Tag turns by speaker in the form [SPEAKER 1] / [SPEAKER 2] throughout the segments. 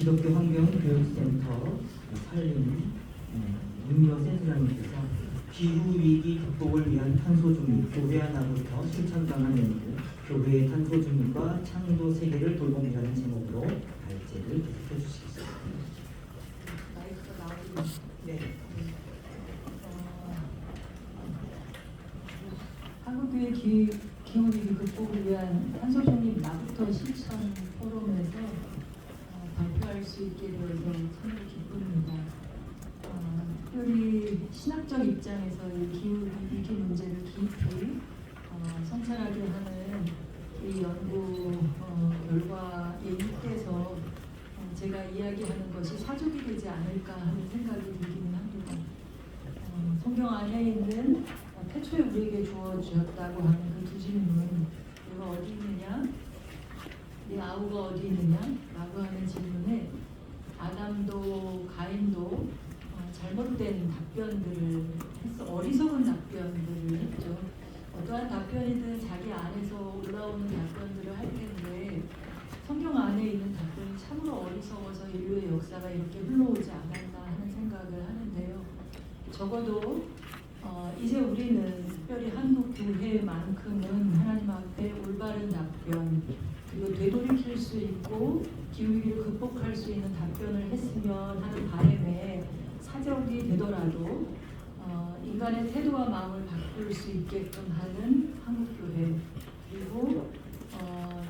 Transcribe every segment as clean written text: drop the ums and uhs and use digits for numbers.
[SPEAKER 1] 기독교 환경교육센터 살림 윤여 센터장님께서 기후위기 극복을 위한 탄소중립 교회 하나부터 실천당한 연구 교회의 탄소중립과 창조 세계를 돌봄이라는 제목으로 발제를 계속해 주시겠습니다.
[SPEAKER 2] 마이크가 나오고 네. 한국교회 기후위기 극복을 위한 탄소중립 나부터 실천 포럼에서 발표할 수 있게 되어서 참 기쁩니다. 특별히 신학적 입장에서 이 기후위기 문제를 깊이 성찰하게 하는 이 연구 결과에 입대서 제가 이야기하는 것이 사족이 되지 않을까 하는 생각이 들기는 합니다. 성경 안에 있는 태초에 우리에게 주어졌다고 하는 그 두 질문, 내가 어디 있느냐, 네 아우가 어디 있느냐 라고 하는 질문에 아담도 가인도 잘못된 답변들을 했어, 어리석은 답변들을 했죠. 어떠한 답변이든 자기 안에서 올라오는 답변들을 할 텐데 성경 안에 있는 답변이 참으로 어리석어서 인류의 역사가 이렇게 흘러오지 않았나 하는 생각을 하는데요. 적어도 이제 우리는 특별히 한국 교회만큼은 하나님 앞에 올바른 답변 그리고 되돌이킬 수 있고 기후위기를 극복할 수 있는 답변을 했으면 하는 바람에 사적이 되더라도 인간의 태도와 마음을 바꿀 수 있게끔 하는 한국교회 그리고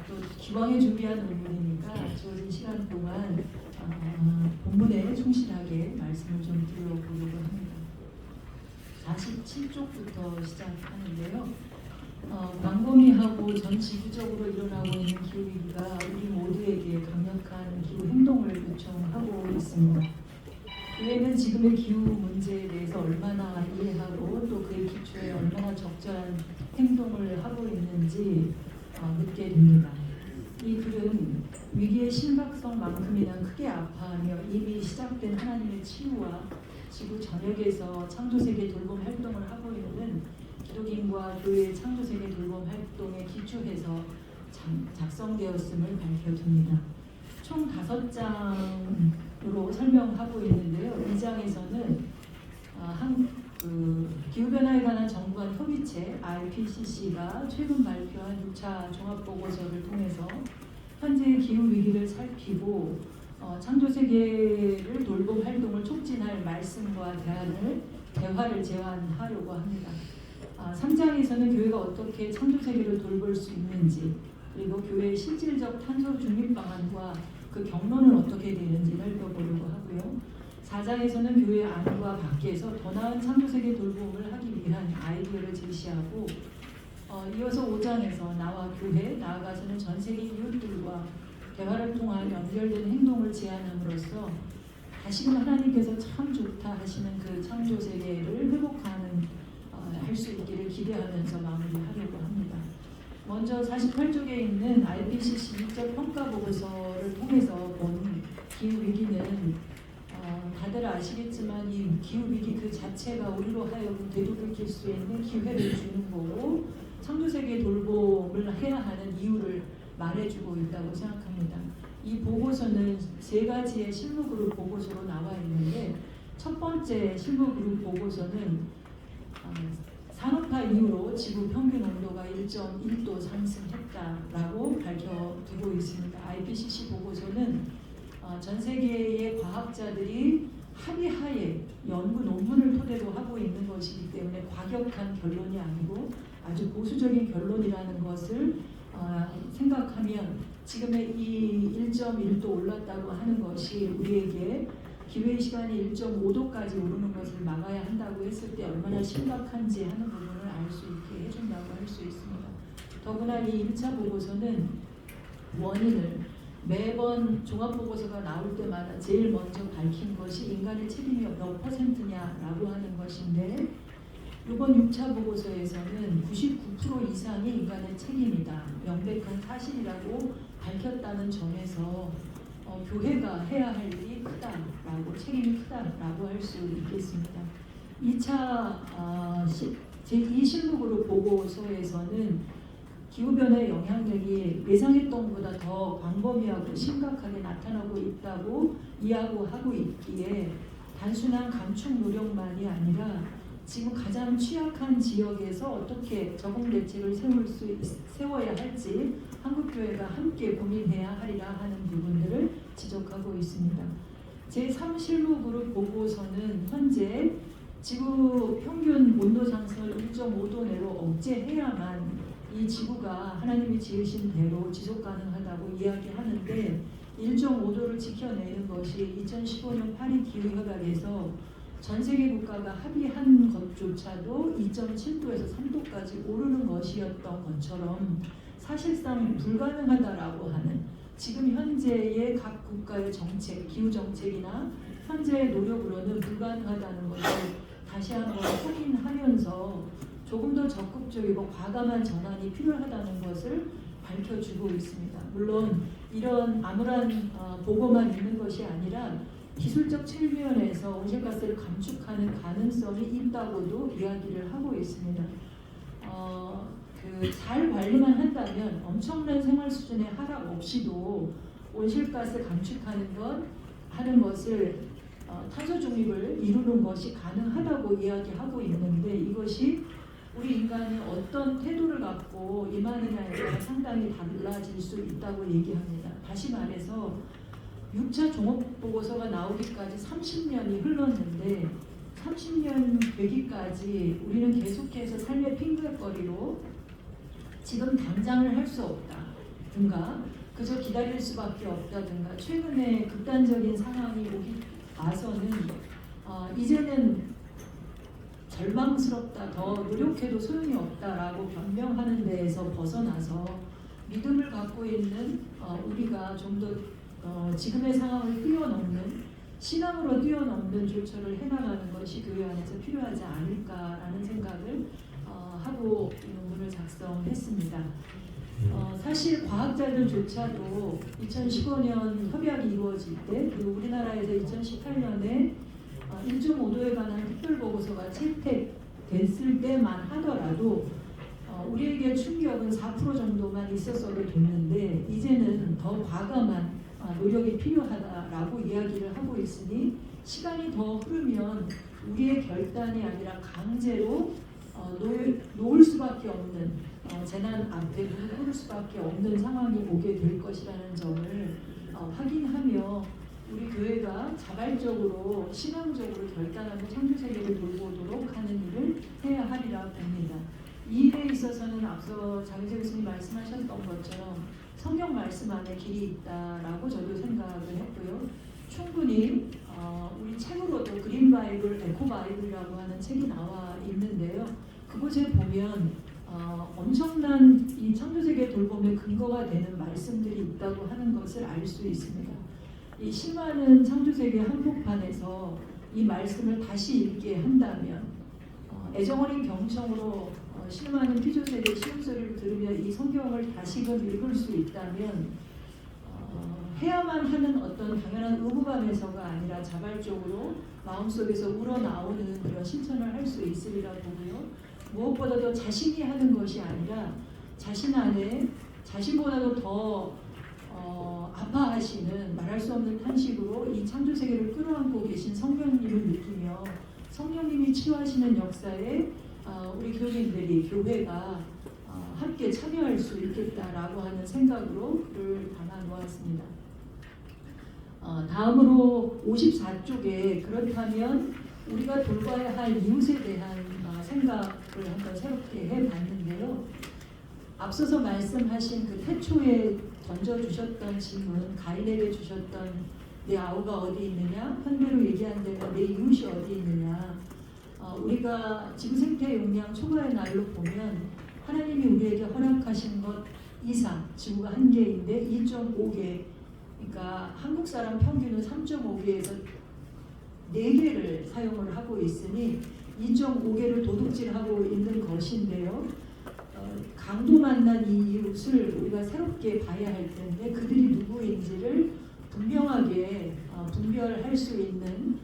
[SPEAKER 2] 또 기왕에 준비한 논문이니까 주어진 시간 동안 본문에 충실하게 말씀을 좀 드려보려고 합니다. 47쪽부터 시작하는데요. 광범위하고 전 지구적으로 일어나고 있는 기후위기가 우리 모두에게 강력한 기후 행동을 요청하고 있습니다. 교회는 지금의 기후 문제에 대해서 얼마나 이해하고 또 그의 기초에 얼마나 적절한 행동을 하고 있는지 묻게 됩니다. 이 글은 위기의 심각성만큼이나 크게 아파하며 이미 시작된 하나님의 치유와 지구 전역에서 창조세계 돌봄 활동을 하고 있는 기독인과 교회의 창조세계 돌봄 활동에 기초해서 작성되었음을 밝혀둡니다. 총 5장으로 설명하고 있는데요. 2장에서는 기후변화에 관한 정부간 협의체 IPCC가 최근 발표한 6차 종합보고서를 통해서 현재의 기후위기를 살피고 창조세계를 돌봄 활동을 촉진할 말씀과 대화를 제안하려고 합니다. 3장에서는 교회가 어떻게 창조세계를 돌볼 수 있는지 그리고 교회의 실질적 탄소 중립 방안과 그 경로는 어떻게 되는지 살펴보려고 하고요. 4장에서는 교회 안과 밖에서 더 나은 창조세계 돌봄을 하기 위한 아이디어를 제시하고 이어서 5장에서 나와 교회, 나아가서는 전 세계 이웃들과 대화를 통한 연결된 행동을 제안함으로써 다시금 하나님께서 참 좋다 하시는 그 창조세계를 회복하는 할 수 있기를 기대하면서 마무리하려고 합니다. 먼저 48쪽에 있는 IPCC 6차 평가보고서를 통해서 본 기후위기는 다들 아시겠지만 이 기후위기 그 자체가 우리로 하여금 되돌이킬 수 있는 기회를 주는 거고 창조세계 돌봄을 해야 하는 이유를 말해주고 있다고 생각합니다. 이 보고서는 3가지의 실무그룹 보고서로 나와 있는데 첫 번째 실무그룹 보고서는 산업화 이후로 지구 평균 온도가 1.1도 상승했다라고 밝혀두고 있습니다. IPCC 보고서는 전 세계의 과학자들이 합의하에 연구 논문을 토대로 하고 있는 것이기 때문에 과격한 결론이 아니고 아주 보수적인 결론이라는 것을 생각하면 지금의 이 1.1도 올랐다고 하는 것이 우리에게 기후의 시간이 1.5도까지 오르는 것을 막아야 한다고 했을 때 얼마나 심각한지 하는 부분을 알 수 있게 해준다고 할 수 있습니다. 더구나 이 1차 보고서는 원인을 매번 종합보고서가 나올 때마다 제일 먼저 밝힌 것이 인간의 책임이 몇 %냐라고 하는 것인데 이번 6차 보고서에서는 99% 이상이 인간의 책임이다. 명백한 사실이라고 밝혔다는 점에서 교회가 해야 할 일이 크다라고 책임이 크다라고 할 수 있겠습니다. 2차 제2실무그룹 보고서에서는 기후변화의 영향력이 예상했던 것보다 더 광범위하고 심각하게 나타나고 있다고 이야기하고 있기에 단순한 감축 노력만이 아니라 지금 가장 취약한 지역에서 어떻게 적응 대책을 세워야 할지 한국교회가 함께 고민해야 하리라 하는 부분들을 지적하고 있습니다. 제3실무그룹 보고서는 현재 지구 평균 온도 상승을 1.5도 내로 억제해야만 이 지구가 하나님이 지으신 대로 지속 가능하다고 이야기하는데 1.5도를 지켜내는 것이 2015년 파리 기후협약에서 전 세계 국가가 합의한 것조차도 2.7도에서 3도까지 오르는 것이었던 것처럼 사실상 불가능하다라고 하는 지금 현재의 각 국가의 정책, 기후 정책이나 현재의 노력으로는 불가능하다는 것을 다시 한번 확인하면서 조금 더 적극적이고 과감한 전환이 필요하다는 것을 밝혀주고 있습니다. 물론 이런 암울한 보고만 있는 것이 아니라 기술적 측면에서 온실가스를 감축하는 가능성이 있다고도 이야기를 하고 있습니다. 잘 관리만 한다면 엄청난 생활 수준의 하락 없이도 온실가스 감축하는 하는 것을 탄소 중립을 이루는 것이 가능하다고 이야기하고 있는데 이것이 우리 인간이 어떤 태도를 갖고 임하느냐에 따라 상당히 달라질 수 있다고 얘기합니다. 다시 말해서 6차 종합보고서가 나오기까지 30년이 흘렀는데 30년 되기까지 우리는 계속해서 삶의 핑계거리로 지금 당장을 할 수 없다든가 그저 기다릴 수밖에 없다든가 최근에 극단적인 상황이 와서는 이제는 절망스럽다, 더 노력해도 소용이 없다라고 변명하는 데에서 벗어나서 믿음을 갖고 있는 우리가 좀 더 지금의 상황을 뛰어넘는 신앙으로 뛰어넘는 조처를 해나가는 것이 교회 안에서 필요하지 않을까라는 생각을 하고 논문을 작성했습니다. 사실 과학자들조차도 2015년 협약이 이루어질 때 그리고 우리나라에서 2018년에 1.5도에 관한 특별보고서가 채택됐을 때만 하더라도 우리에게 충격은 4% 정도만 있었어도 됐는데 이제는 더 과감한 노력이 필요하다라고 이야기를 하고 있으니 시간이 더 흐르면 우리의 결단이 아니라 강제로 놓을 수밖에 없는 재난 앞에 무릎 수밖에 없는 상황이 오게 될 것이라는 점을 확인하며 우리 교회가 자발적으로 신앙적으로 결단하고 창조세계를 돌보도록 하는 일을 해야 하리라 봅니다. 이 일에 있어서는 앞서 장윤재 교수님 말씀하셨던 것처럼 성경 말씀 안에 길이 있다라고 저도 생각을 했고요. 충분히 우리 책으로도 그린 바이블, 에코 바이블이라고 하는 책이 나와 있는데요. 그곳에 보면 엄청난 이 창조세계 돌봄의 근거가 되는 말씀들이 있다고 하는 것을 알 수 있습니다. 이 실많은 창조세계 한복판에서 이 말씀을 다시 읽게 한다면 애정어린 경청으로 실많은 피조세계 시음소리를 들으며 이 성경을 다시금 읽을 수 있다면 해야만 하는 어떤 당연한 의무감에서가 아니라 자발적으로 마음속에서 우러나오는 그런 실천을 할 수 있으리라 보고요. 무엇보다도 자신이 하는 것이 아니라 자신 안에 자신보다도 더 아파하시는 말할 수 없는 탄식으로 이 창조세계를 끌어안고 계신 성령님을 느끼며 성령님이 치유하시는 역사에 우리 교인들이 교회가 함께 참여할 수 있겠다라고 하는 생각으로 글을 담아 놓았습니다. 다음으로 54쪽에 그렇다면 우리가 돌봐야 할 이웃에 대한 생각을 한번 새롭게 해봤는데요. 앞서서 말씀하신 그 태초에 던져주셨던 질문, 가인에게 주셨던 내 아우가 어디 있느냐, 현대로 얘기한 대로 내 이웃이 어디 있느냐. 우리가 지구 생태 용량 초과의 날로 보면 하나님이 우리에게 허락하신 것 이상 지구가 한 개인데 2.5개, 그러니까 한국 사람 평균은 3.5개에서 4개를 사용을 하고 있으니 2.5개를 도둑질하고 있는 것인데요. 강도 만난 이 이웃을 우리가 새롭게 봐야 할 텐데 그들이 누구인지를 분명하게 분별할 수 있는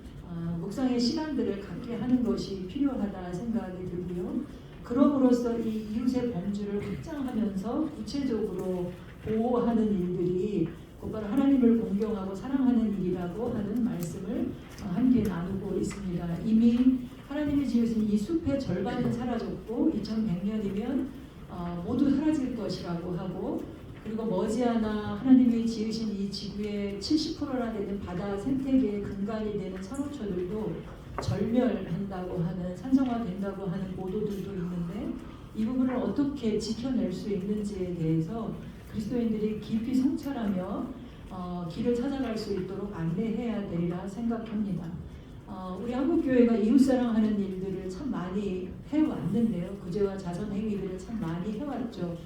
[SPEAKER 2] 묵상의 시간들을 갖게 하는 것이 필요하다 생각이 들고요. 그럼으로써 이 이웃의 범주를 확장하면서 구체적으로 보호하는 일들이 곧바로 하나님을 공경하고 사랑하는 일이라고 하는 말씀을 함께 나누고 있습니다. 이미 하나님이 지으신 이 숲의 절반은 사라졌고 2100년이면 모두 사라질 것이라고 하고, 그리고 머지않아 하나님이 지으신 이 지구의 70%나 되는 바다 생태계의 근간이 되는 산호초들도 절멸한다고 하는, 산성화된다고 하는 보도들도 있는데, 이 부분을 어떻게 지켜낼 수 있는지에 대해서 그리스도인들이 깊이 성찰하며 길을 찾아갈 수 있도록 안내해야 되리라 생각합니다. 우리 한국교회가 이웃사랑하는 일들을 참 많이 해왔는데요. 구제와 자선 행위들을 참 많이 해왔죠.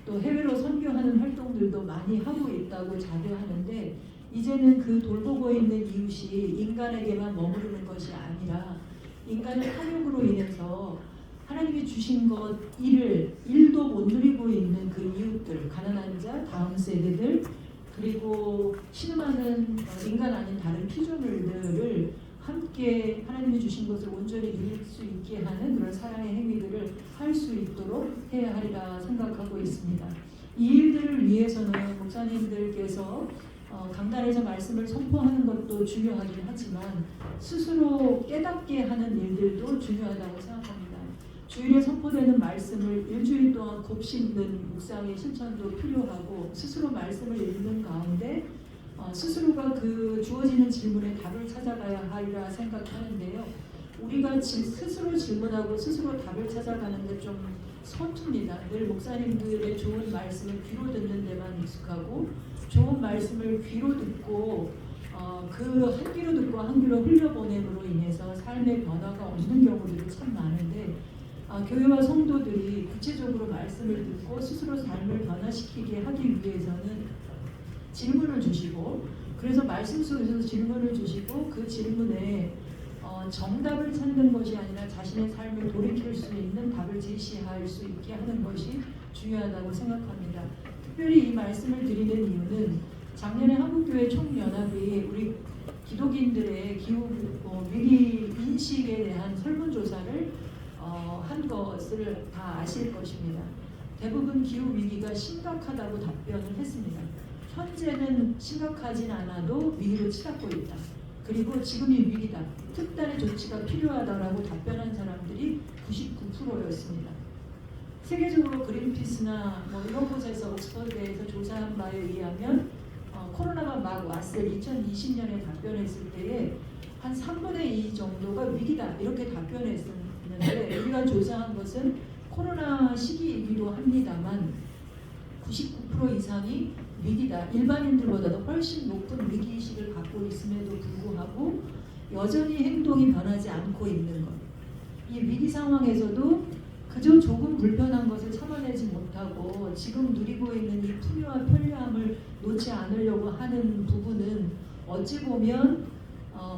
[SPEAKER 2] 또 해외로 선교하는 활동들도 많이 하고 있다고 자부하는데, 이제는 그 돌보고 있는 이웃이 인간에게만 머무르는 것이 아니라 인간의 탐욕으로 인해서 하나님이 주신 것 일도 못 누리고 있는 그 이웃들, 가난한 자, 다음 세대들, 그리고 신음하는 인간 아닌 다른 피조물들을 함께 하나님이 주신 것을 온전히 누릴 수 있게 하는 그런 사랑의 행위들을 할 수 있도록 해야 하리라 생각하고 있습니다. 이 일들을 위해서는 목사님들께서 강단에서 말씀을 선포하는 것도 중요하긴 하지만 스스로 깨닫게 하는 일들도 중요하다고 생각합니다. 주일에 선포되는 말씀을 일주일 동안 곱씹는 묵상의 실천도 필요하고, 스스로 말씀을 읽는 가운데 스스로가 그 주어지는 질문에 답을 찾아가야 하리라 생각하는데요. 우리가 스스로 질문하고 스스로 답을 찾아가는데 좀 서툽니다. 늘 목사님들의 좋은 말씀을 귀로 듣는 데만 익숙하고, 좋은 말씀을 귀로 듣고 그 한 귀로 듣고 한 귀로 흘려보냄으로 인해서 삶의 변화가 없는 경우들이 참 많은데, 교회와 성도들이 구체적으로 말씀을 듣고 스스로 삶을 변화시키게 하기 위해서는 질문을 주시고, 그래서 말씀 속에서 질문을 주시고 그 질문에 정답을 찾는 것이 아니라 자신의 삶을 돌이킬 수 있는 답을 제시할 수 있게 하는 것이 중요하다고 생각합니다. 특별히 이 말씀을 드리는 이유는 작년에 한국교회 총연합이 우리 기독인들의 기후 위기 인식에 대한 설문조사를 한 것을 다 아실 것입니다. 대부분 기후 위기가 심각하다고 답변을 했습니다. 현재는 심각하진 않아도 위기로 치닫고 있다. 그리고 지금이 위기다. 특단의 조치가 필요하다라고 답변한 사람들이 99%였습니다. 세계적으로 그린피스나 이런 곳에서 옥스퍼드에서 조사한 바에 의하면 코로나가 막 왔을 2020년에 답변했을 때에 한 3분의 2 정도가 위기다 이렇게 답변했었는데, 우리가 조사한 것은 코로나 시기이기도 합니다만 99% 이상이 위기다, 일반인들보다도 훨씬 높은 위기의식을 갖고 있음에도 불구하고 여전히 행동이 변하지 않고 있는 것, 이 위기 상황에서도 그저 조금 불편한 것을 참아내지 못하고 지금 누리고 있는 이 풍요와 편리함을 놓지 않으려고 하는 부분은 어찌 보면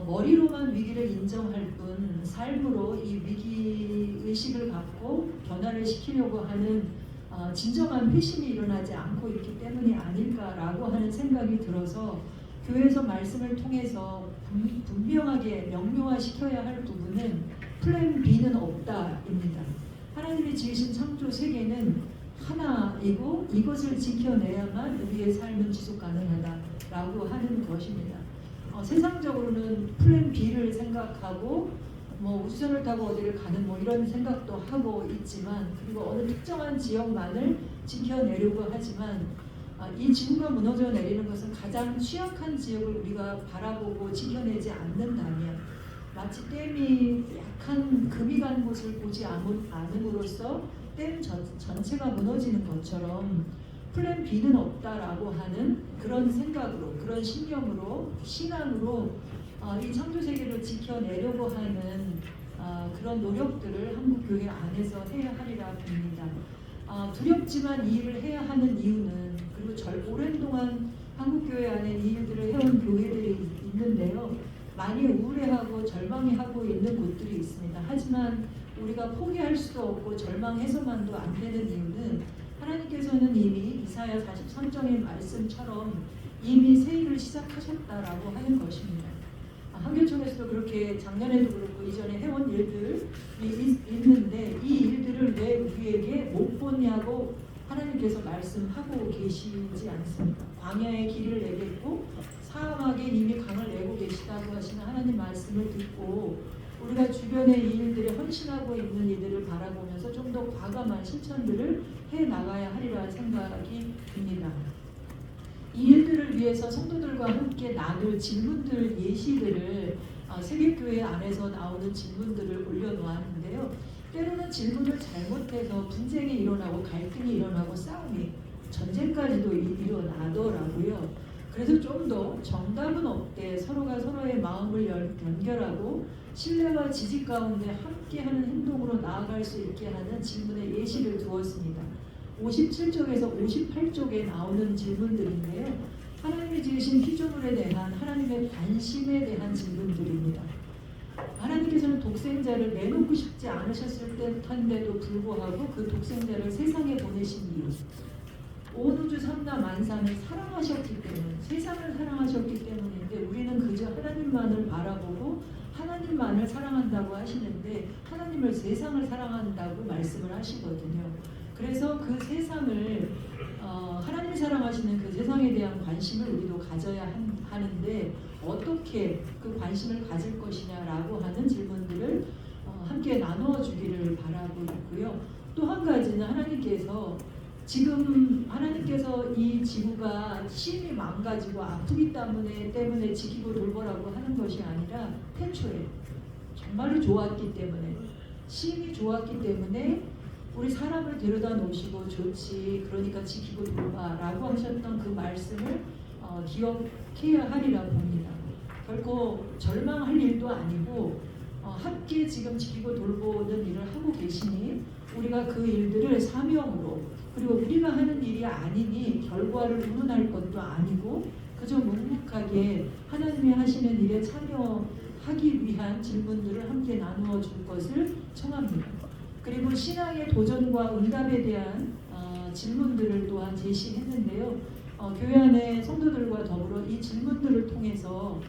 [SPEAKER 2] 머리로만 위기를 인정할 뿐 삶으로 이 위기의식을 갖고 변화를 시키려고 하는 진정한 회심이 일어나지 않고 있기 때문이 아닐까라고 하는 생각이 들어서, 교회에서 말씀을 통해서 분명하게 명료화시켜야 할 부분은 플랜 B는 없다입니다. 하나님이 지으신 창조 세계는 하나이고 이것을 지켜내야만 우리의 삶은 지속 가능하다라고 하는 것입니다. 세상적으로는 플랜 B를 생각하고 우주선을 타고 어디를 가는 이런 생각도 하고 있지만, 그리고 어느 특정한 지역만을 지켜내려고 하지만 이 지구가 무너져 내리는 것은 가장 취약한 지역을 우리가 바라보고 지켜내지 않는다면, 마치 댐이 약한 금이 간 곳을 보지 않음으로써 댐 전체가 무너지는 것처럼 플랜 B는 없다라고 하는 그런 생각으로, 그런 신념으로, 신앙으로 이 창조세계를 지켜내려고 하는 그런 노력들을 한국교회 안에서 해야 하리라 봅니다. 두렵지만 이 일을 해야 하는 이유는, 그리고 오랜 동안 한국교회 안에 이 일들을 해온 교회들이 있는데요, 많이 우울해하고 절망해하고 있는 곳들이 있습니다. 하지만 우리가 포기할 수도 없고 절망해서만도 안 되는 이유는, 하나님께서는 이미 이사야 43장의 말씀처럼 이미 새 일을 시작하셨다라고 하는 것입니다. 한교총에서도 그렇게 작년에도 그렇고 이전에 해온 일들이 있는데 이 일들을 왜 우리에게 못 보냐고 하나님께서 말씀하고 계시지 않습니까? 광야의 길을 내겠고 사막에 이미 강을 내고 계시다고 하시는 하나님 말씀을 듣고 우리가 주변의 이 일들에 헌신하고 있는 이들을 바라보면서 좀 더 과감한 실천들을 해 나가야 하리라 생각이 듭니다. 이 일들을 위해서 성도들과 함께 나눌 질문들 예시들을 세계교회 안에서 나오는 질문들을 올려놓았는데요. 때로는 질문을 잘못해서 분쟁이 일어나고 갈등이 일어나고 싸움이 전쟁까지도 일어나더라고요. 그래서 좀 더 정답은 없되 서로가 서로의 마음을 연결하고 신뢰와 지지 가운데 함께하는 행동으로 나아갈 수 있게 하는 질문의 예시를 두었습니다. 57쪽에서 58쪽에 나오는 질문들인데요. 하나님이 지으신 피조물에 대한 하나님의 관심에 대한 질문들입니다. 하나님께서는 독생자를 내놓고 싶지 않으셨을 듯한데도 불구하고 그 독생자를 세상에 보내신 이유, 온 우주 삼라 만상을 사랑하셨기 때문, 세상을 사랑하셨기 때문인데 우리는 그저 하나님만을 바라보고 하나님만을 사랑한다고 하시는데 하나님을 세상을 사랑한다고 말씀을 하시거든요. 그래서 그 세상을 하나님이 사랑하시는 그 세상에 대한 관심을 우리도 가져야 하는데 어떻게 그 관심을 가질 것이냐라고 하는 질문들을 함께 나누어 주기를 바라고 있고요. 또 한 가지는 하나님께서 이 지구가 심히 망가지고 아프기 때문에 지키고 돌보라고 하는 것이 아니라 태초에 정말로 좋았기 때문에 심히 좋았기 때문에 우리 사람을 데려다 놓으시고 좋지 그러니까 지키고 돌봐라고 하셨던 그 말씀을 기억해야 하리라 봅니다. 결코 절망할 일도 아니고 함께 지금 지키고 돌보는 일을 하고 계시니 우리가 그 일들을 사명으로 그리고 우리가 하는 일이 아니니 결과를 운운할 것도 아니고 그저 묵묵하게 하나님이 하시는 일에 참여하기 위한 질문들을 함께 나누어 줄 것을 청합니다. 그리고 신앙의 도전과 응답에 대한 질문들을 또한 제시했는데요. 교회 안의 성도들과 더불어 이 질문들을 통해서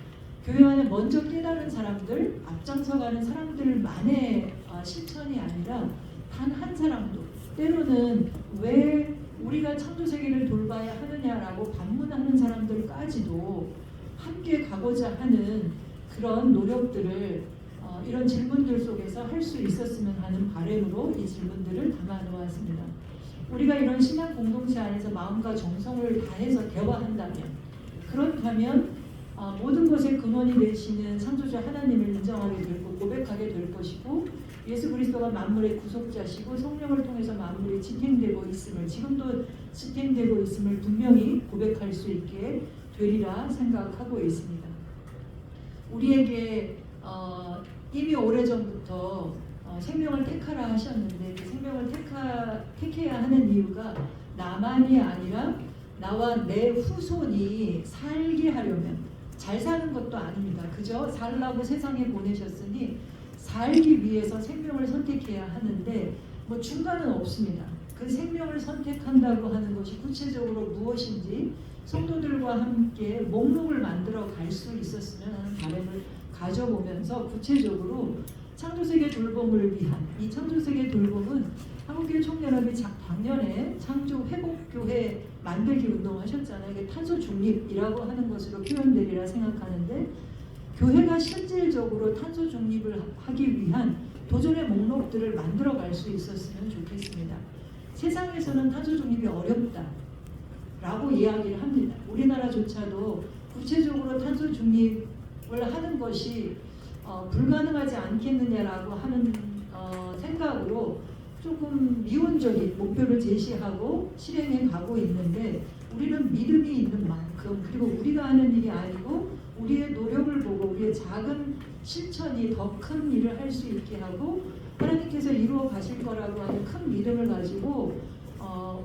[SPEAKER 2] 교회 안에 먼저 깨달은 사람들, 앞장서가는 사람들만의 실천이 아니라 단 한 사람도 때로는 왜 우리가 창조세계를 돌봐야 하느냐라고 반문하는 사람들까지도 함께 가고자 하는 그런 노력들을 이런 질문들 속에서 할 수 있었으면 하는 바람으로 이 질문들을 담아놓았습니다. 우리가 이런 신앙 공동체 안에서 마음과 정성을 다해서 그렇다면 모든 것의 근원이 되시는 창조주 하나님을 인정하게 되고 고백하게 될 것이고 예수 그리스도가 만물의 구속자시고 성령을 통해서 만물이 지탱되고 있음을 지금도 지탱되고 있음을 분명히 고백할 수 있게 되리라 생각하고 있습니다. 우리에게 이미 오래전부터 생명을 택하라 하셨는데 그 생명을 택해야 하는 이유가 나만이 아니라 나와 내 후손이 살게 하려면 잘 사는 것도 아닙니다. 그저 살라고 세상에 보내셨으니 살기 위해서 생명을 선택해야 하는데 뭐 중간은 없습니다. 그 생명을 선택한다고 하는 것이 구체적으로 무엇인지 성도들과 함께 목록을 만들어 갈 수 있었으면 하는 바람을 가져보면서 구체적으로 창조세계 돌봄을 위한 이 창조세계 돌봄은 한국교회 총연합이 작년에 창조회복교회 만들기 운동하셨잖아요. 이게 탄소 중립이라고 하는 것으로 표현되리라 생각하는데 교회가 실질적으로 탄소 중립을 하기 위한 도전의 목록들을 만들어 갈 수 있었으면 좋겠습니다. 세상에서는 탄소 중립이 어렵다라고 이야기를 합니다. 우리나라조차도 구체적으로 탄소 중립을 하는 것이 불가능하지 않겠느냐라고 하는 생각으로 조금 미온적인 목표를 제시하고 실행해 가고 있는데 우리는 믿음이 있는 만큼 그리고 우리가 하는 일이 아니고 우리의 노력을 보고 우리의 작은 실천이 더 큰 일을 할 수 있게 하고 하나님께서 이루어 가실 거라고 하는 큰 믿음을 가지고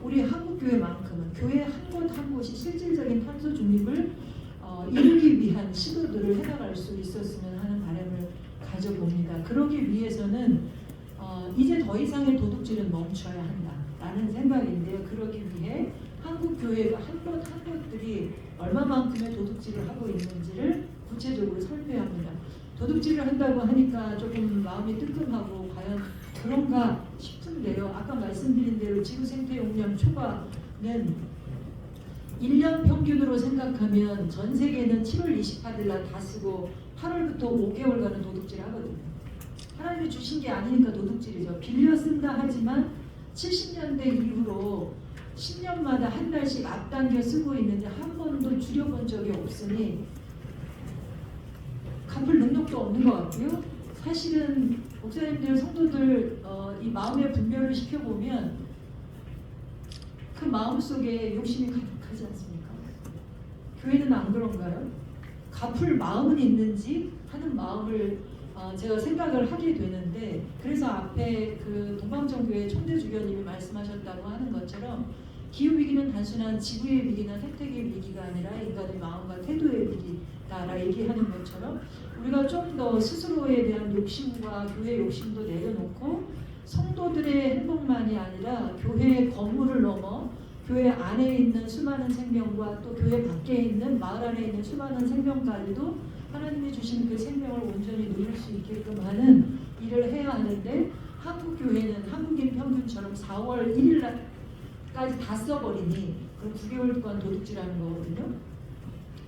[SPEAKER 2] 우리 한국교회만큼은 교회 한 곳 한 곳이 실질적인 탄소 중립을 이루기 위한 시도들을 해나갈 수 있었으면 하는 바람을 가져봅니다. 그러기 위해서는 이제 더 이상의 도둑질은 멈춰야 한다라는 생각인데요. 그러기 위해 한국 교회가 한 곳 한 곳들이 얼마만큼의 도둑질을 하고 있는지를 구체적으로 살펴야 합니다. 도둑질을 한다고 하니까 조금 마음이 뜨끔하고 과연 그런가 싶은데요. 아까 말씀드린 대로 지구 생태 용량 초과는 1년 평균으로 생각하면 전 세계는 7월 28일 날 다 쓰고 8월부터 5개월간은 도둑질을 하거든요. 하나님이 주신 게 아니니까 도둑질이죠. 빌려 쓴다 하지만 70년대 이후로 10년마다 한 달씩 앞당겨 쓰고 있는데 한 번도 줄여본 적이 없으니 갚을 능력도 없는 것 같고요. 사실은 목사님들, 성도들 이 마음의 분별을 시켜보면 그 마음속에 욕심이 가득하지 않습니까? 교회는 안 그런가요? 갚을 마음은 있는지 하는 마음을 제가 생각을 하게 되는데, 그래서 앞에 그 동방정교회 총대주교님이 말씀하셨다고 하는 것처럼 기후위기는 단순한 지구의 위기나 택택의 위기가 아니라 인간의 마음과 태도의 위기다라 얘기하는 것처럼 우리가 좀 더 스스로에 대한 욕심과 교회 욕심도 내려놓고 성도들의 행복만이 아니라 교회 건물을 넘어 교회 안에 있는 수많은 생명과 또 교회 밖에 있는 마을 안에 있는 수많은 생명까지도 하나님이 주신 그 생명을 온전히 누릴 수 있게끔 하는 일을 해야 하는데, 한국 교회는 한국인 평균처럼 4월 1일 날까지 다 써버리니 그럼 9개월 동안 도둑질하는 거거든요.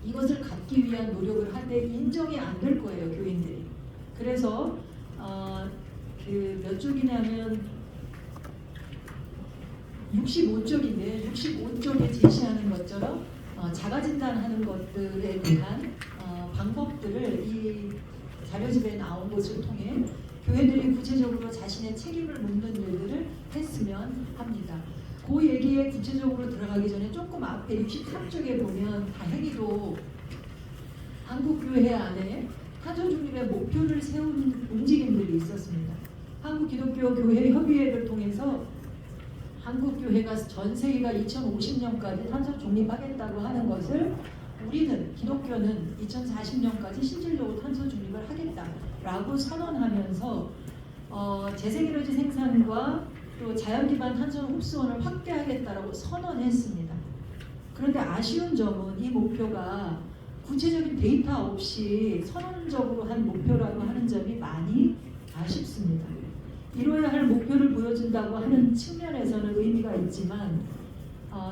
[SPEAKER 2] 이것을 갚기 위한 노력을 할 때 인정이 안 될 거예요, 교인들이. 그래서 그 몇 쪽이냐면 65쪽인데 65쪽에 제시하는 것처럼 자가진단하는 것들에 대한 방법들을 이 자료집에 나온 것을 통해 교회들이 구체적으로 자신의 책임을 묻는 일들을 했으면 합니다. 그 얘기에 구체적으로 들어가기 전에 조금 앞에 63쪽에 보면 다행히도 한국교회 안에 탄소 중립의 목표를 세운 움직임들이 있었습니다. 한국기독교교회 협의회를 통해서 한국교회가 전 세계가 2050년까지 탄소 중립하겠다고 하는 것을 우리는 기독교는 2040년까지 실질적으로 탄소 중립을 하겠다라고 선언하면서 재생에너지 생산과 또 자연기반 탄소 흡수원을 확대하겠다라고 선언했습니다. 그런데 아쉬운 점은 이 목표가 구체적인 데이터 없이 선언적으로 한 목표라고 하는 점이 많이 아쉽습니다. 이뤄야 할 목표를 보여준다고 하는 측면에서는 의미가 있지만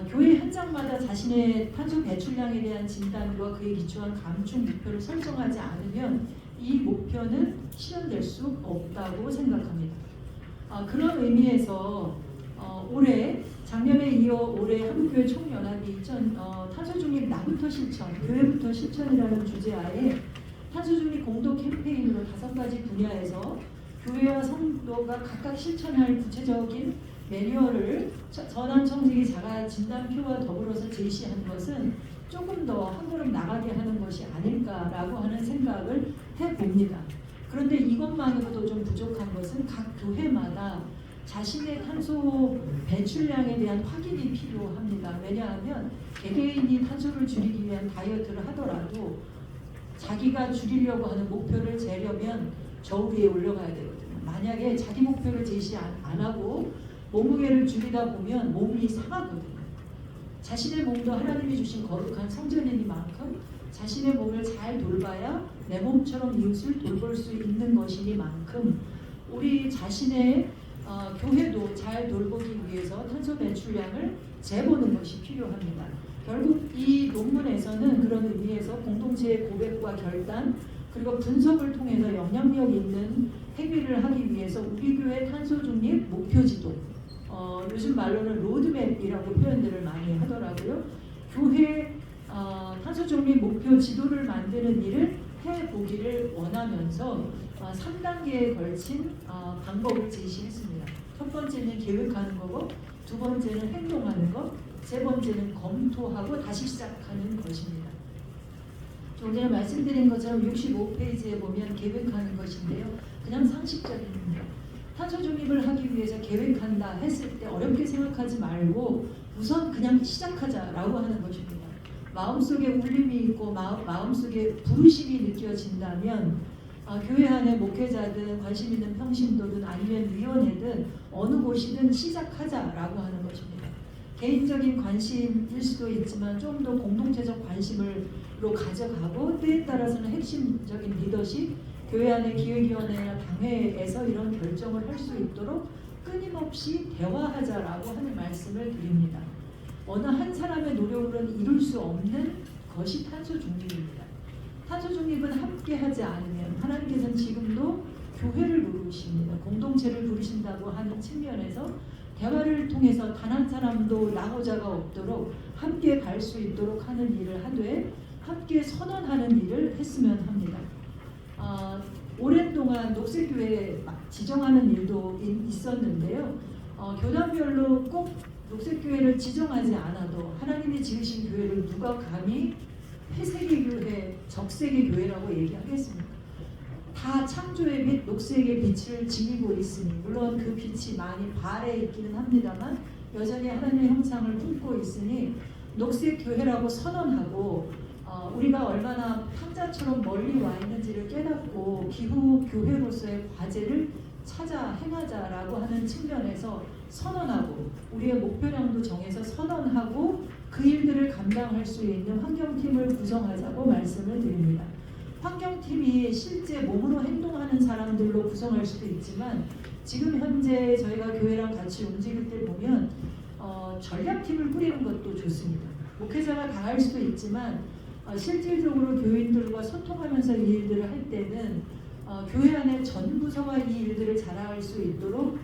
[SPEAKER 2] 교회 현장마다 자신의 탄소 배출량에 대한 진단과 그에 기초한 감축 목표를 설정하지 않으면 이 목표는 실현될 수 없다고 생각합니다. 그런 의미에서 작년에 이어 올해 한국교회 총연합이 탄소중립 나부터 실천, 교회부터 실천이라는 주제하에 탄소중립 공동 캠페인으로 5가지 분야에서 교회와 성도가 각각 실천할 구체적인 매뉴얼을 전환청지기 자가진단표와 더불어서 제시한 것은 조금 더 한 걸음 나가게 하는 것이 아닐까라고 하는 생각을 해봅니다. 그런데 이것만으로도 좀 부족한 것은 각 교회마다 자신의 탄소 배출량에 대한 확인이 필요합니다. 왜냐하면 개개인이 탄소를 줄이기 위한 다이어트를 하더라도 자기가 줄이려고 하는 목표를 재려면 저 위에 올라가야 되거든요. 만약에 자기 목표를 제시 안 하고 몸무게를 줄이다 보면 몸이 상하거든요. 자신의 몸도 하나님이 주신 거룩한 성전이니만큼 자신의 몸을 잘 돌봐야 내 몸처럼 이웃을 돌볼 수 있는 것이니만큼 우리 자신의 교회도 잘 돌보기 위해서 탄소 배출량을 재보는 것이 필요합니다. 결국 이 논문에서는 그런 의미에서 공동체의 고백과 결단 그리고 분석을 통해서 영향력 있는 행위를 하기 위해서 우리 교회 탄소 중립 목표지도, 요즘 말로는 로드맵이라고 표현들을 많이 하더라고요. 교회 탄소 중립 목표 지도를 만드는 일을 해보기를 원하면서 3단계에 걸친 방법을 제시했습니다. 첫 번째는 계획하는 거고, 두 번째는 행동하는 것, 세 번째는 검토하고 다시 시작하는 것입니다. 좀 전에 말씀드린 것처럼 65페이지에 보면 계획하는 것인데요. 그냥 상식적입니다. 탄소 중립을 하기 위해서 계획한다 했을 때 어렵게 생각하지 말고 우선 그냥 시작하자라고 하는 것입니다. 마음속에 울림이 있고 마음속에 부르심이 느껴진다면 교회 안에 목회자든 관심 있는 평신도든 아니면 위원회든 어느 곳이든 시작하자라고 하는 것입니다. 개인적인 관심일 수도 있지만 좀 더 공동체적 관심으로 가져가고 때에 따라서는 핵심적인 리더십, 교회 안의 기획위원회나 당회에서 이런 결정을 할 수 있도록 끊임없이 대화하자라고 하는 말씀을 드립니다. 어느 한 사람의 노력으로는 이룰 수 없는 것이 탄소 중립입니다. 탄소 중립은 함께 하지 않으면 하나님께서는 지금도 교회를 부르십니다. 공동체를 부르신다고 하는 측면에서 대화를 통해서 단 한 사람도 낙오자가 없도록 함께 갈 수 있도록 하는 일을 하되 함께 선언하는 일을 했으면 합니다. 오랜 동안 녹색교회 지정하는 일도 있었는데요. 교단별로 꼭 녹색교회를 지정하지 않아도 하나님이 지으신 교회를 누가 감히 회색의 교회, 적색의 교회라고 얘기하겠습니까? 다 창조의 빛, 녹색의 빛을 지니고 있으니 물론 그 빛이 많이 발해 있기는 합니다만 여전히 하나님의 형상을 품고 있으니 녹색 교회라고 선언하고 우리가 얼마나 탕자처럼 멀리 와 있는지를 깨닫고 기후 교회로서의 과제를 찾아 행하자라고 하는 측면에서 선언하고 우리의 목표량도 정해서 선언하고 그 일들을 감당할 수 있는 환경팀을 구성하자고 말씀을 드립니다. 환경팀이 실제 몸으로 행동하는 사람들로 구성할 수도 있지만 지금 현재 저희가 교회랑 같이 움직일 때 보면 전략팀을 꾸리는 것도 좋습니다. 목회자가 다 할 수도 있지만 실질적으로 교인들과 소통하면서 이 일들을 할 때는 교회 안에 전 부서가 이 일들을 잘할 수 있도록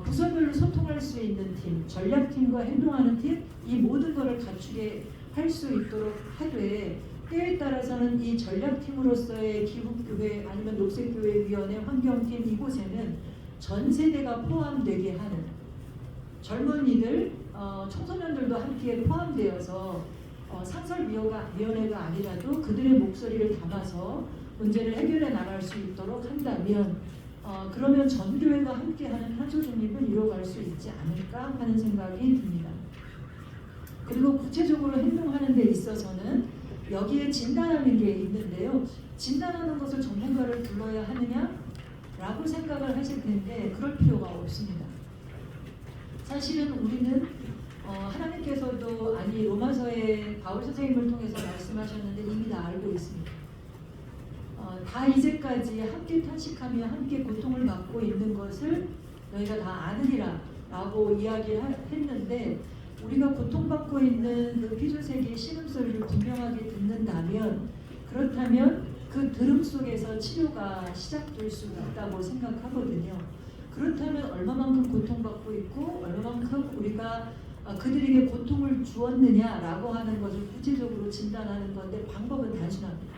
[SPEAKER 2] 부서별로 소통할 수 있는 팀, 전략팀과 행동하는 팀, 이 모든 것을 갖추게 할 수 있도록 하되 때에 따라서는 이 전략팀으로서의 기후교회 아니면 녹색교회위원회 환경팀 이곳에는 전 세대가 포함되게 하는 젊은이들, 청소년들도 함께 포함되어서 상설위원회가 아니라도 그들의 목소리를 담아서 문제를 해결해 나갈 수 있도록 한다면 그러면 전 교회가 함께하는 탄소 중립을 이루어갈 수 있지 않을까 하는 생각이 듭니다. 그리고 구체적으로 행동하는 데 있어서는 여기에 진단하는 게 있는데요. 진단하는 것을 전문가를 불러야 하느냐라고 생각을 하실 텐데 그럴 필요가 없습니다. 사실은 우리는 하나님께서도 로마서에 바울 선생님을 통해서 말씀하셨는데 이미 다 알고 있습니다. 다 이제까지 함께 탄식하며 함께 고통을 받고 있는 것을 너희가 다 아느니라 라고 이야기했는데 우리가 고통받고 있는 그 피조세계의 신음소리를 분명하게 듣는다면 그렇다면 그 들음 속에서 치료가 시작될 수 있다고 생각하거든요. 그렇다면 얼마만큼 고통받고 있고 얼마만큼 우리가 그들에게 고통을 주었느냐라고 하는 것을 구체적으로 진단하는 건데 방법은 단순합니다.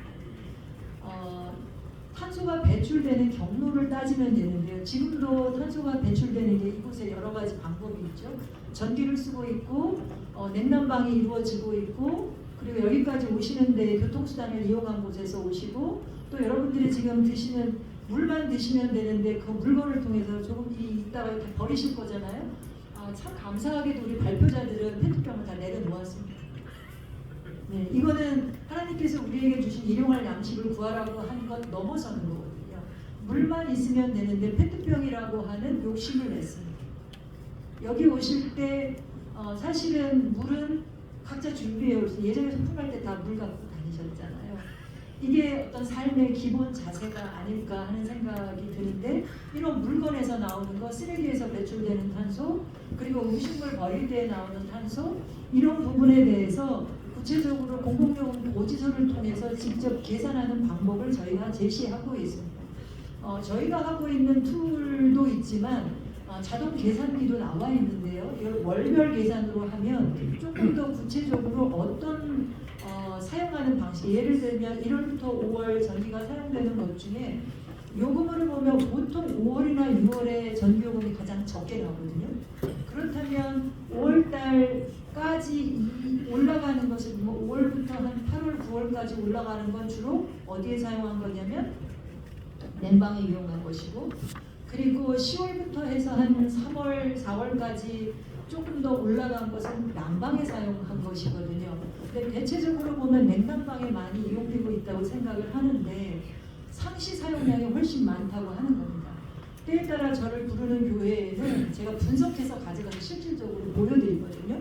[SPEAKER 2] 탄소가 배출되는 경로를 따지면 되는데요. 지금도 탄소가 배출되는 게 이곳에 여러 가지 방법이 있죠. 전기를 쓰고 있고 냉난방이 이루어지고 있고 그리고 여기까지 오시는데 교통수단을 이용한 곳에서 오시고 또 여러분들이 지금 드시는 물만 드시면 되는데 그 물건을 통해서 조금 이따가 이렇게 버리실 거잖아요. 참 감사하게도 우리 발표자들은 페트병을 다 내려놓았습니다. 네, 이거는 하나님께서 우리에게 주신 일용할 양식을 구하라고 한 것 넘어서는 거거든요. 물만 있으면 되는데 페트병이라고 하는 욕심을 냈습니다. 여기 오실 때 사실은 물은 각자 준비해 오세요. 예전에 소풍할 때 다 물 갖고 다니셨잖아요. 이게 어떤 삶의 기본 자세가 아닐까 하는 생각이 드는데 이런 물건에서 나오는 거, 쓰레기에서 배출되는 탄소, 그리고 음식물 버릴 때 나오는 탄소 이런 부분에 대해서 구체적으로 공공요금 고지서를 통해서 직접 계산하는 방법을 저희가 제시하고 있습니다. 저희가 하고 있는 툴도 있지만 자동 계산기도 나와 있는데요. 이걸 월별 계산으로 하면 조금 더 구체적으로 어떤 사용하는 방식, 예를 들면 1월부터 5월 전기가 사용되는 것 중에 요금으로 보면 보통 5월이나 6월에 전기요금이 가장 적게 나오거든요. 그렇다면 5월달까지 올라가는 것은 5월부터 한 8월, 9월까지 올라가는 건 주로 어디에 사용한 거냐면 냉방에 이용한 것이고 그리고 10월부터 해서 한 3월, 4월까지 조금 더 올라간 것은 난방에 사용한 것이거든요. 근데 대체적으로 보면 냉난방에 많이 이용되고 있다고 생각을 하는데 상시 사용량이 훨씬 많다고 하는 겁니다. 때에 따라 저를 부르는 교회에는 제가 분석해서 가져가서 실질적으로 보여드리거든요.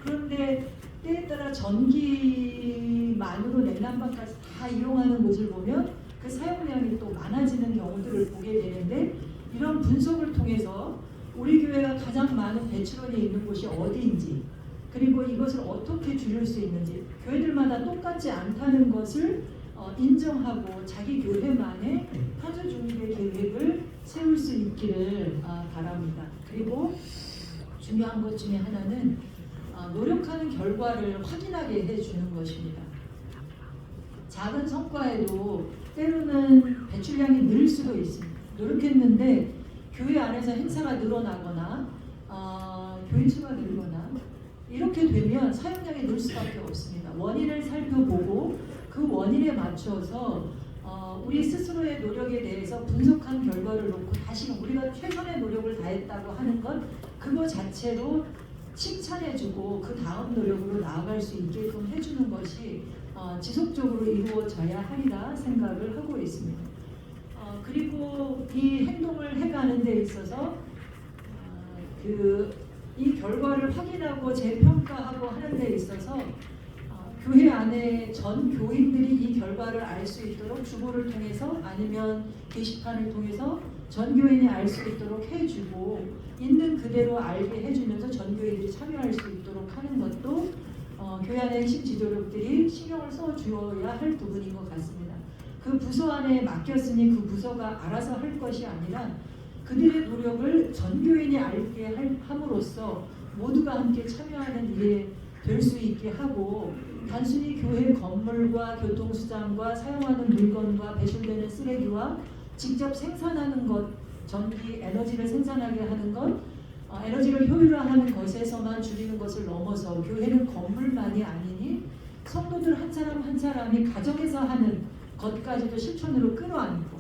[SPEAKER 2] 그런데 때에 따라 전기만으로 냉난방까지 다 이용하는 곳을 보면 그 사용량이 또 많아지는 경우들을 보게 되는데 이런 분석을 통해서 우리 교회가 가장 많은 배출원이 있는 곳이 어디인지 그리고 이것을 어떻게 줄일 수 있는지 교회들마다 똑같지 않다는 것을 인정하고 자기 교회만의 탄소 중립의 계획을 세울 수 있기를 바랍니다. 그리고 중요한 것 중에 하나는 노력하는 결과를 확인하게 해주는 것입니다. 작은 성과에도 때로는 배출량이 늘 수도 있습니다. 노력했는데 교회 안에서 행사가 늘어나거나 교인 수가 늘거나 이렇게 되면 사용량이 늘 수밖에 없습니다. 원인을 살펴보고 그 원인에 맞춰서 우리 스스로의 노력에 대해서 분석한 결과를 놓고 다시금 우리가 최선의 노력을 다했다고 하는 것 그거 자체로 칭찬해주고 그 다음 노력으로 나아갈 수 있게끔 해주는 것이 지속적으로 이루어져야 하리라 생각을 하고 있습니다. 그리고 이 행동을 해가는 데 있어서 이 결과를 확인하고 재평가하고 하는 데 있어서 교회 안에 전 교인들이 이 결과를 알 수 있도록 주보를 통해서 아니면 게시판을 통해서 전 교인이 알 수 있도록 해주고 있는 그대로 알게 해주면서 전 교인들이 참여할 수 있도록 하는 것도 교회 안의 핵심 지도력들이 신경을 써주어야 할 부분인 것 같습니다. 그 부서 안에 맡겼으니 그 부서가 알아서 할 것이 아니라 그들의 노력을 전 교인이 알게 함으로써 모두가 함께 참여하는 일에 될 수 있게 하고 단순히 교회 건물과 교통수단과 사용하는 물건과 배출되는 쓰레기와 직접 생산하는 것, 전기, 에너지를 생산하게 하는 것, 에너지를 효율화하는 것에서만 줄이는 것을 넘어서 교회는 건물만이 아니니 성도들 한 사람 한 사람이 가정에서 하는 것까지도 실천으로 끌어안고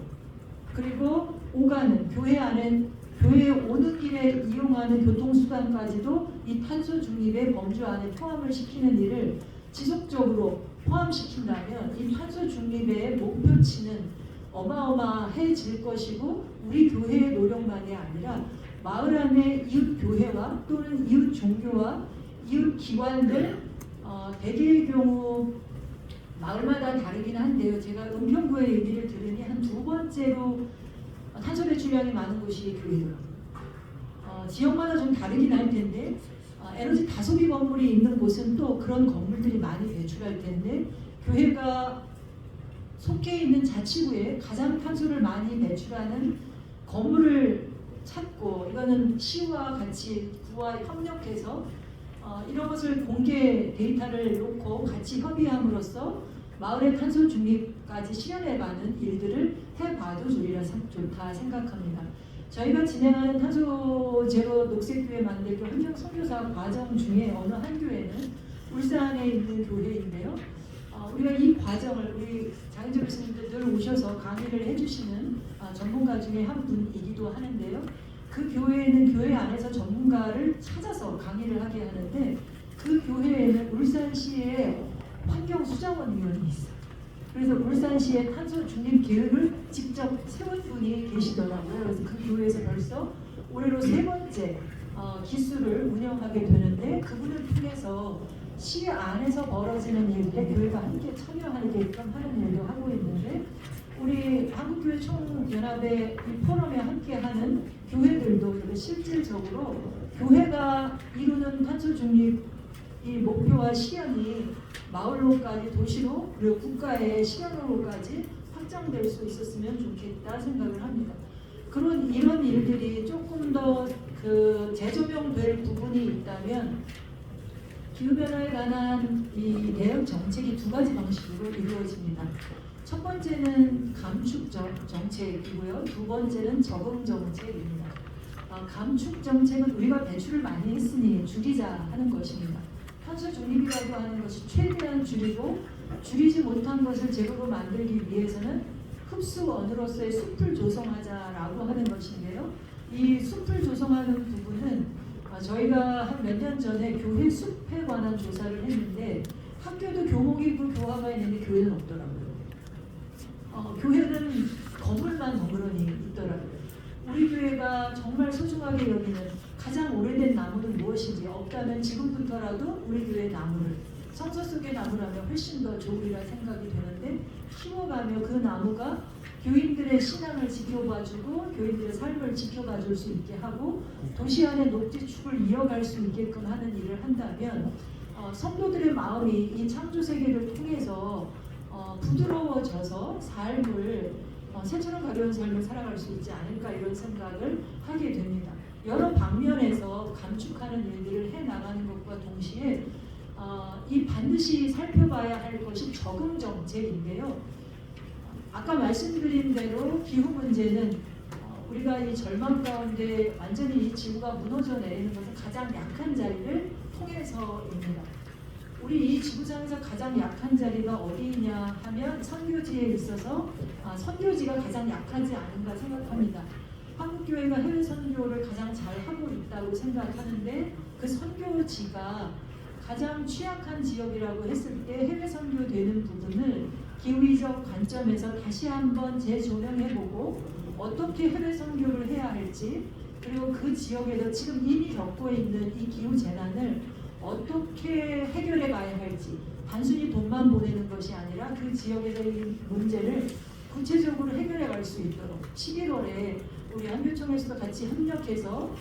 [SPEAKER 2] 그리고 오가는 교회에 오는 길에 이용하는 교통수단까지도 이 탄소 중립의 범주 안에 포함을 시키는 일을 지속적으로 포함시킨다면 이 탄소 중립의 목표치는 어마어마해질 것이고 우리 교회의 노력만이 아니라 마을 안의 이웃 교회와 또는 이웃 종교와 이웃 기관들 대개의 경우 마을마다 다르긴 한데요. 제가 은평구의 얘기를 들으니 한 두 번째로 탄소 배출량이 많은 곳이 교회더라고요. 지역마다 좀 다르긴 할 텐데 에너지 다소비 건물이 있는 곳은 또 그런 건물들이 많이 배출할 텐데 교회가 속해 있는 자치구에 가장 탄소를 많이 배출하는 건물을 찾고 이거는 시와 같이 구와 협력해서 이런 것을 공개 데이터를 놓고 같이 협의함으로써 마을의 탄소 중립까지 실현해가는 일들을 해봐도 좋다 생각합니다. 저희가 진행하는 탄소 제로 녹색교회 만들기 환경 선교사 과정 중에 어느 한 교회는 울산에 있는 교회인데요. 우리가 이 과정을 우리 장인재 교수님들 늘 오셔서 강의를 해주시는 전문가 중에 한 분이기도 하는데요. 그 교회는 교회 안에서 전문가를 찾아서 강의를 하게 하는데 그 교회에는 울산시의 환경수자원위원이 있어요. 그래서 울산시의 탄소 중립 계획을 직접 세운 분이 계시더라고요. 그래서 그 교회에서 벌써 올해로 3번째 기수를 운영하게 되는데 그분을 통해서 시 안에서 벌어지는 일들에 교회가 함께 참여하게끔 하는 일도 하고 있는데 우리 한국교회 총연합의 이 포럼에 함께하는 교회들도 이렇게 실질적으로 교회가 이루는 탄소 중립 이 목표와 시연이 마을로까지 도시로 그리고 국가의 실현으로까지 확장될 수 있었으면 좋겠다 생각을 합니다. 이런 일들이 조금 더 재조명될 부분이 있다면 기후변화에 관한 이 대응 정책이 2가지 방식으로 이루어집니다. 첫 번째는 감축 정책이고요. 2번째는 적응 정책입니다. 감축 정책은 우리가 배출을 많이 했으니 줄이자 하는 것입니다. 탄소 중립이라고 하는 것이 최대한 줄이고 줄이지 못한 것을 제로로 만들기 위해서는 흡수원으로서의 숲을 조성하자라고 하는 것인데요. 이 숲을 조성하는 부분은 저희가 한 몇 년 전에 교회 숲에 관한 조사를 했는데 학교도 교목이 있고 교화가 있는데 교회는 없더라고요. 교회는 건물만 덩그러니 있더라고요. 우리 교회가 정말 소중하게 여기는 가장 오래된 나무는 무엇인지 없다면 지금부터라도 우리 교회 나무를 성서 속의 나무라면 훨씬 더 좋으리라 생각이 되는데 키워가며 그 나무가 교인들의 교인들의 신앙을 지켜봐주고 교인들의 삶을 지켜봐줄 수 있게 하고 도시 안의 녹지축을 이어갈 수 있게끔 하는 일을 한다면 성도들의 마음이 이 창조 세계를 통해서 부드러워져서 삶을 새처럼 가벼운 삶을 살아갈 수 있지 않을까 이런 생각을 하게 됩니다. 여러 방면에서 감축하는 일들을 해나가는 것과 동시에 이 반드시 살펴봐야 할 것이 적응 정책인데요. 아까 말씀드린 대로 기후 문제는 우리가 이 절망 가운데 완전히 이 지구가 무너져 내리는 것은 가장 약한 자리를 통해서입니다. 우리 이 지구상에서 가장 약한 자리가 어디냐 하면 선교지에 있어서 선교지가 가장 약하지 않은가 생각합니다. 한국교회가 해외 선교를 가장 잘 하고 있다고 생각하는데 그 선교지가 가장 취약한 지역이라고 했을 때 해외 선교되는 부분을 기후이적 관점에서 다시 한번 재조명해보고 어떻게 해외 선교를 해야 할지 그리고 그 지역에서 지금 이미 겪고 있는 이 기후 재난을 어떻게 해결해 가야 할지 단순히 돈만 보내는 것이 아니라 그 지역에서 이 문제를 구체적으로 해결해 갈 수 있도록 11월에 우리 한교총에서도 같이 협력해서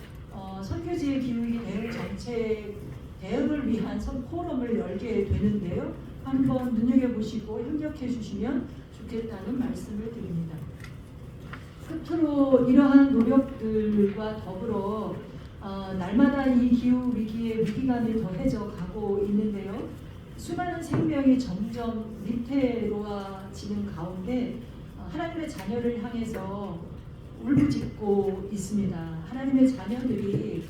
[SPEAKER 2] 선교지의 기후위기 대응 정책 대응을 위한 포럼을 열게 되는데요. 한번 눈여겨보시고 협력해 주시면 좋겠다는 말씀을 드립니다. 끝으로 이러한 노력들과 더불어 날마다 이 기후 위기의 위기감이 더해져 가고 있는데요. 수많은 생명이 점점 위태로워지는 가운데 하나님의 자녀를 향해서 울부짖고 있습니다. 하나님의 자녀들이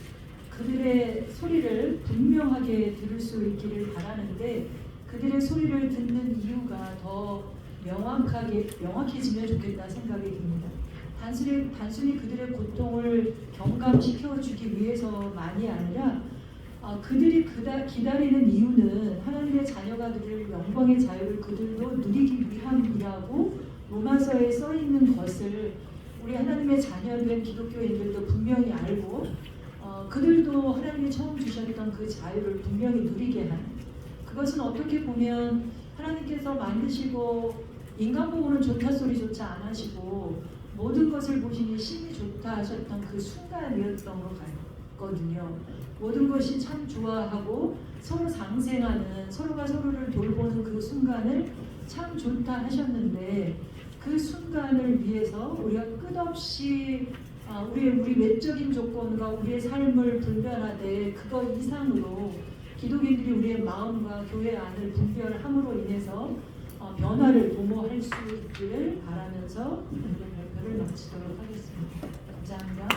[SPEAKER 2] 그들의 소리를 분명하게 들을 수 있기를 바라는데 그들의 소리를 듣는 이유가 더 명확해지면 좋겠다 생각이 듭니다. 단순히 그들의 고통을 경감시켜주기 위해서만이 아니라 그들이 기다리는 이유는 하나님의 자녀가 누릴 영광의 자유를 그들도 누리기 위함이라고 로마서에 써있는 것을 우리 하나님의 자녀된 기독교인들도 분명히 알고 그들도 하나님이 처음 주셨던 그 자유를 분명히 누리게 하는 그것은 어떻게 보면 하나님께서 만드시고 인간 보고는 좋다 소리조차 안 하시고 모든 것을 보시니 심히 좋다 하셨던 그 순간이었던 것 같거든요. 모든 것이 참 좋아하고 서로 상생하는 서로가 서로를 돌보는 그 순간을 참 좋다 하셨는데 그 순간을 위해서 우리가 끝없이 우리 외적인 조건과 우리의 삶을 분별하되 그거 이상으로 기독인들이 우리의 마음과 교회 안을 분별함으로 인해서 변화를 도모할 수 있기를 바라면서 오늘 발표를 마치도록 하겠습니다. 감사합니다.